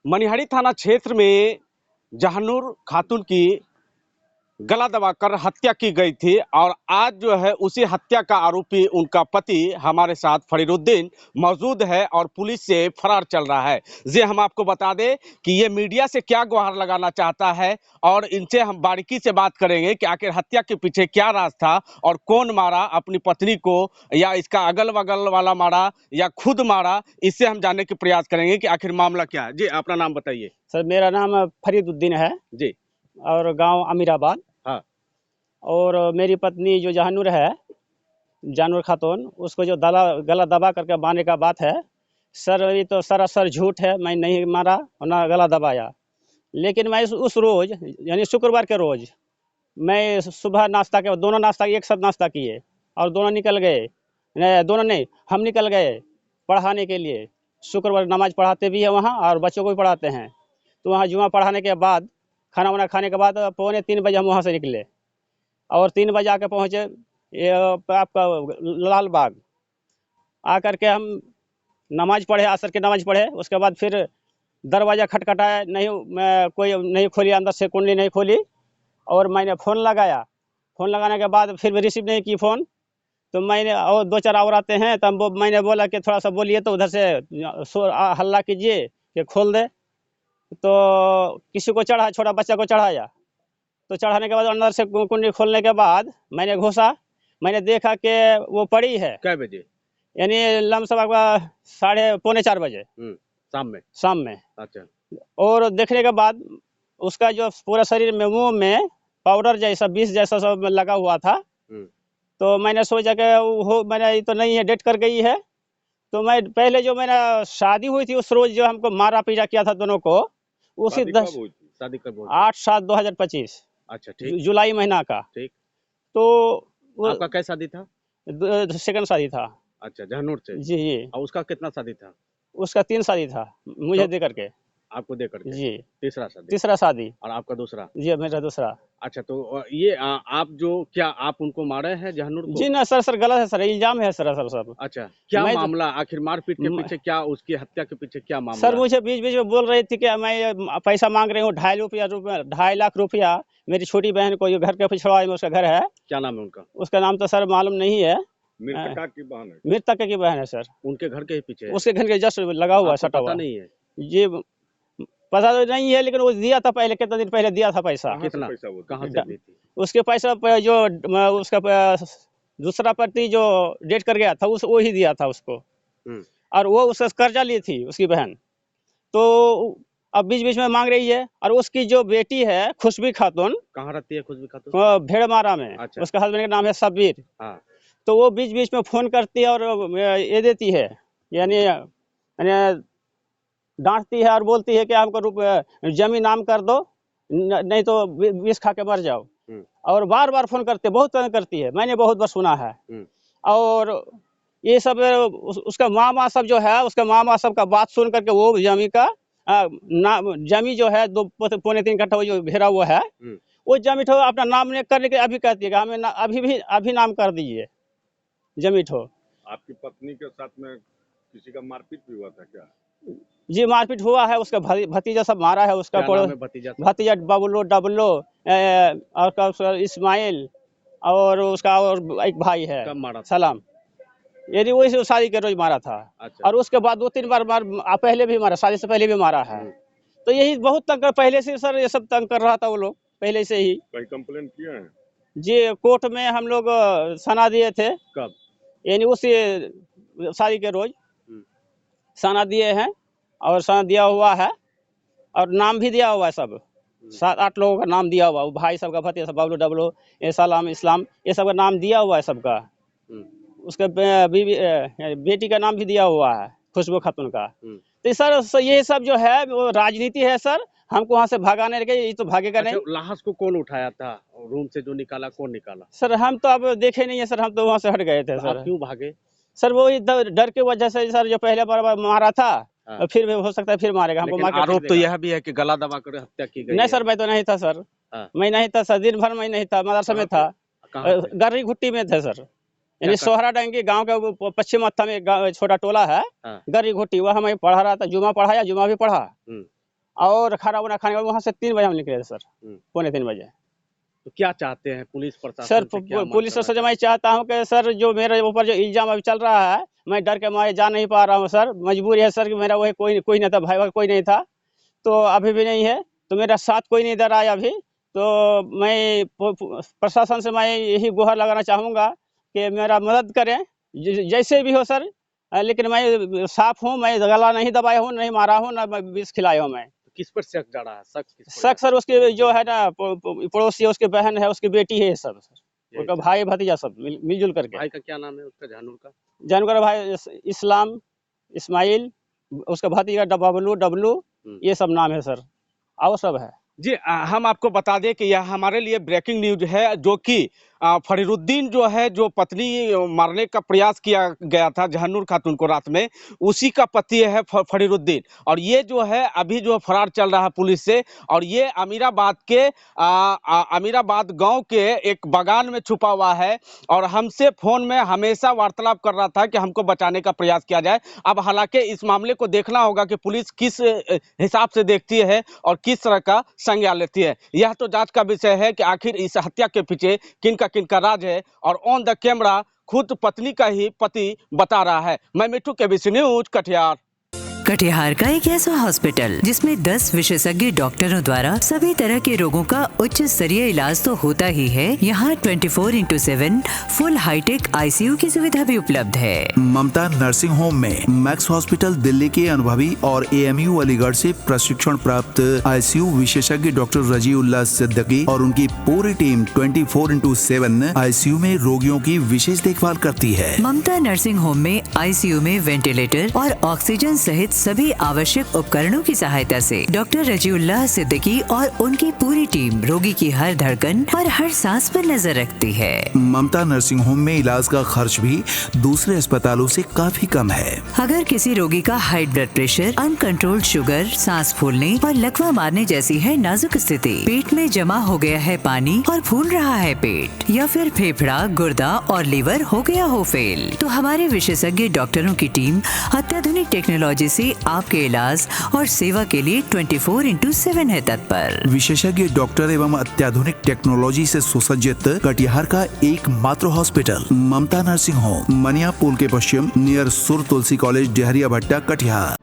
मनिहारी थाना क्षेत्र में जहानूर खातून की गला दबाकर हत्या की गई थी और आज जो है उसी हत्या का आरोपी उनका पति हमारे साथ फरीदुद्दीन मौजूद है और पुलिस से फरार चल रहा है। जी हम आपको बता दें कि ये मीडिया से क्या गुहार लगाना चाहता है और इनसे हम बारीकी से बात करेंगे कि आखिर हत्या के पीछे क्या राज था और कौन मारा अपनी पत्नी को या इसका अगल बगल वाला मारा या खुद मारा, इससे हम जानने के प्रयास करेंगे कि आखिर मामला क्या है। जी अपना नाम बताइए। सर मेरा नाम फरीदुद्दीन है जी। और गांव अमीराबाद। हाँ। और मेरी पत्नी जो जहानूर है, जानूर खातून, उसको जो गला दबा करके मारने का बात है सर, ये तो सरासर झूठ है। मैं नहीं मारा और ना गला दबाया। लेकिन मैं उस रोज यानी शुक्रवार के रोज मैं सुबह नाश्ता के दोनों नाश्ता एक साथ नाश्ता किए और दोनों निकल गए। नहीं, दोनों नहीं, हम निकल गए पढ़ाने के लिए। शुक्रवार नमाज पढ़ाते भी है वहाँ और बच्चों को भी पढ़ाते हैं। तो वहाँ जुमा पढ़ाने के बाद खाना वाना खाने के बाद 2:45 हम वहाँ से निकले और 3 बजे आके पहुँचे ये आपका लाल बाग। आकर के हम नमाज पढ़े, असर की नमाज पढ़े। उसके बाद फिर दरवाज़ा खटखटाया, नहीं कोई नहीं खोली, अंदर से कुंडली नहीं खोली और मैंने फ़ोन लगाया। फ़ोन लगाने के बाद फिर भी रिसीव नहीं की फ़ोन। तो मैंने और 2-4 और आते हैं तब मैंने बोला कि थोड़ा सा बोलिए तो उधर से हल्ला कीजिए कि खोल दे। तो किसी को चढ़ा, छोटा बच्चा को चढ़ाया। तो चढ़ाने के बाद अंदर से कुंडी खोलने के बाद मैंने घुसा, मैंने देखा कि वो पड़ी है। कै बजे? यानी लमसम आपका 3:30-4 बजे शाम में। अच्छा। और देखने के बाद उसका जो पूरा शरीर में, मुंह में पाउडर जैसा, विष जैसा सब लगा हुआ था। तो मैंने सोचा कि मैंने ये तो नहीं है, डेट कर गई है। तो मैं पहले जो मेरा शादी हुई थी उस रोज जो हमको मारा पीटा किया था दोनों को, उसी शादी कब हुई? 8/7/2025। अच्छा ठीक। जुलाई महीना का। ठीक। तो आपका क्या शादी था? सेकंड शादी था। अच्छा, जहानूर से। जी जी। और उसका कितना शादी था? उसका 3 शादी था मुझे दे करके। आपको दे करके? जी। तीसरा शादी। और आपका दूसरा? जी मेरा दूसरा। अच्छा, तो ये आप जो क्या आप उनको मारे हैं जहानूर को? जी ना सर गलत है सर, इल्जाम है सर सब। अच्छा, क्या मैं मामला आखिर मारपीट के पीछे, क्या उसकी हत्या के पीछे क्या मामला सर है? मुझे बीच बीच में बोल रही थी कि मैं पैसा मांग रही हूँ 2.5 लाख रुपया मेरी छोटी बहन को, ये घर के पिछड़वाई में उसका घर है। क्या नाम है उनका? उसका नाम तो सर मालूम नहीं है। मृतका की बहन है? मृतक की बहन है सर। उनके घर के ही पीछे है? उसके घर के जस्ट लगा हुआ है, सटा हुआ। पता नहीं है? ये पता तो नहीं है, लेकिन वो दिया था पहले, कितना दिन पहले दिया था पैसा। कितना पैसा? वो कहाँ से दी थी? उसके पैसा जो उसका दूसरा पति जो डेट कर गया था वो ही दिया था उसको। और वो उसका कर्जा ली थी उसकी बहन। तो अब बीच बीच में मांग रही है। और उसकी जो बेटी है खुशबू खातून, कहाँ रहती है खुशबू खातून? भेड़मारा में। अच्छा। उसके हस्बैंड का नाम है सबीर। हाँ। तो वो बीच बीच में फोन करती है और ये देती है, यानी डांटती है और बोलती है कि हमको जमीन नाम कर दो, नहीं तो विष खा के मर जाओ। और बार बार फोन करते, बहुत तंग करती है, मैंने बहुत बार सुना है। और ये सब उसका मामा सब जो है, उसका मामा सब का बात सुन करके वो जमी का जमी जो है 2.25-3 कट्ठा वो जो घेरा हुआ है, वो जमी ठो अपना नाम नहीं करने के अभी कहती है कि हमें अभी नाम कर दीजिए जमी ठो। आपकी पत्नी के साथ में किसी का मारपीट भी हुआ था क्या? जी मारपीट हुआ है, उसका भतीजा सब मारा है। उसका भतीजा डबलो और इस्माइल और उसका और एक भाई है सलाम, यदि वही शादी के रोज मारा था। अच्छा। और उसके बाद 2-3 बार पहले भी मारा, शादी से पहले भी मारा है। तो यही बहुत तंग पहले से सर, ये सब तंग कर रहा था वो लोग पहले से ही। कहीं कंप्लेन किए हैं? जी कोर्ट में हम लोग सना दिए थे। कब? यानी उसी शादी के रोज सना दिए हैं और सना दिया हुआ है और नाम भी दिया हुआ है। सब 7-8 लोगों का नाम दिया हुआ, वो भाई सब का, भतीजा सब, बबलू डबलो, सलाम, इस्लाम, ये सब का नाम दिया हुआ है सबका। उसके बेटी का नाम भी दिया हुआ है, खुशबू खातून का। तो सर ये सब जो है वो राजनीति है सर, हमको वहाँ से भगाने लगे, ये तो भागेगा नहीं। लाश को कौन उठाया था रूम से, जो निकाला कौन निकाला? सर हम तो अब देखे नहीं है सर, हम तो वहाँ से हट गए थे। सर क्यों भागे? सर वो डर के वजह से सर, जो पहले बार मारा था फिर भी हो सकता है फिर मारेगा हमको। आरोप तो यह भी है कि गला दबा कर हत्या की गई। नहीं सर मैं तो नहीं था सर। मैं नहीं था सर, दिन भर मैं नहीं था, मदरसा में था, गर्री घुट्टी में थे सर। यानी सोहरा डांगी गांव के पश्चिम मत्था में छोटा टोला है, गर्री घुट्टी, वहाँ मैं पढ़ा रहा था। जुमा पढ़ाया, जुमा भी पढ़ा और खाना वाना खाने के बाद वहाँ से 3 बजे हम निकले थे सर, पौने 3 बजे। तो क्या चाहते हैं पुलिस प्रशासन सर से, क्या मांग पुलिस करना से मैं चाहता हूँ कि सर जो मेरे ऊपर जो इल्जाम अभी चल रहा है, मैं डर के मारे जा नहीं पा रहा हूँ सर, मजबूरी है सर कि मेरा वही कोई नहीं था, भाई कोई नहीं था, तो अभी भी नहीं है, तो मेरा साथ कोई नहीं दे रहा है अभी। तो मैं प्रशासन से मैं यही गुहार लगाना चाहूँगा कि मेरा मदद करें, जैसे भी हो सर, लेकिन मैं साफ हूँ, मैं गला नहीं दबाया हूँ, नहीं मारा हूँ, ना विष खिलाया हूँ मैं। किस पर शक जा रहा है? शक किस पर शक सर उसके जो है ना पड़ोसी है, उसकी बहन है, उसकी बेटी है, सब सर, यही उसका सर। भाई भतीजा सब मिलजुल करके। भाई का क्या नाम है उसका, जहानूर का? जानकर भाई इस्लाम, इस्माइल, उसका भतीजा डब्लू, ये सब नाम है सर, और सब है जी। हम आपको बता दें कि यह हमारे लिए ब्रेकिंग न्यूज है, जो कि फरीरुद्दीन जो है, जो पत्नी मारने का प्रयास किया गया था जहानूर खातून को रात में, उसी का पति है फरीरुद्दीन, और ये जो है अभी जो फरार चल रहा है पुलिस से, और ये अमीराबाद के अमीराबाद गांव के एक बागान में छुपा हुआ है, और हमसे फोन में हमेशा वार्तालाप कर रहा था कि हमको बचाने का प्रयास किया जाए। अब हालांकि इस मामले को देखना होगा कि पुलिस किस हिसाब से देखती है और किस तरह का संज्ञान लेती है। यह तो जांच का विषय है कि आखिर इस हत्या के पीछे किनका राज है, और ऑन द कैमरा खुद पत्नी का ही पति बता रहा है। मैं मिट्टू, केबीसी न्यूज, कटिहार। कटिहार का एक ऐसा हॉस्पिटल जिसमें 10 विशेषज्ञ डॉक्टरों द्वारा सभी तरह के रोगों का उच्च स्तरीय इलाज तो होता ही है, यहाँ 24/7 फुल हाईटेक ICU की सुविधा भी उपलब्ध है। ममता नर्सिंग होम में मैक्स हॉस्पिटल दिल्ली के अनुभवी और AMU अलीगढ़ से प्रशिक्षण प्राप्त ICU विशेषज्ञ डॉक्टर रजीउल्लाह सिद्दीकी और उनकी पूरी टीम 24/7 ICU में रोगियों की विशेष देखभाल करती है। ममता नर्सिंग होम में ICU में वेंटिलेटर और ऑक्सीजन सहित सभी आवश्यक उपकरणों की सहायता से डॉक्टर रजीउल्लाह सिद्दीकी और उनकी पूरी टीम रोगी की हर धड़कन और हर सांस पर नजर रखती है। ममता नर्सिंग होम में इलाज का खर्च भी दूसरे अस्पतालों से काफी कम है। अगर किसी रोगी का high blood pressure, uncontrolled sugar, सांस फूलने और लकवा मारने जैसी है नाजुक स्थिति, पेट में जमा हो गया है पानी और फूल रहा है पेट, या फिर फेफड़ा, गुर्दा और लीवर हो गया हो फेल, तो हमारे विशेषज्ञ डॉक्टरों की टीम अत्याधुनिक टेक्नोलॉजी से आपके इलाज और सेवा के लिए 24/7 है तत्पर। विशेषज्ञ डॉक्टर एवं अत्याधुनिक टेक्नोलॉजी से सुसज्जित कटिहार का एकमात्र हॉस्पिटल ममता नर्सिंग होम, मनिया पुल के पश्चिम नियर सुर तुलसी कॉलेज, डेहरिया भट्टा, कटिहार।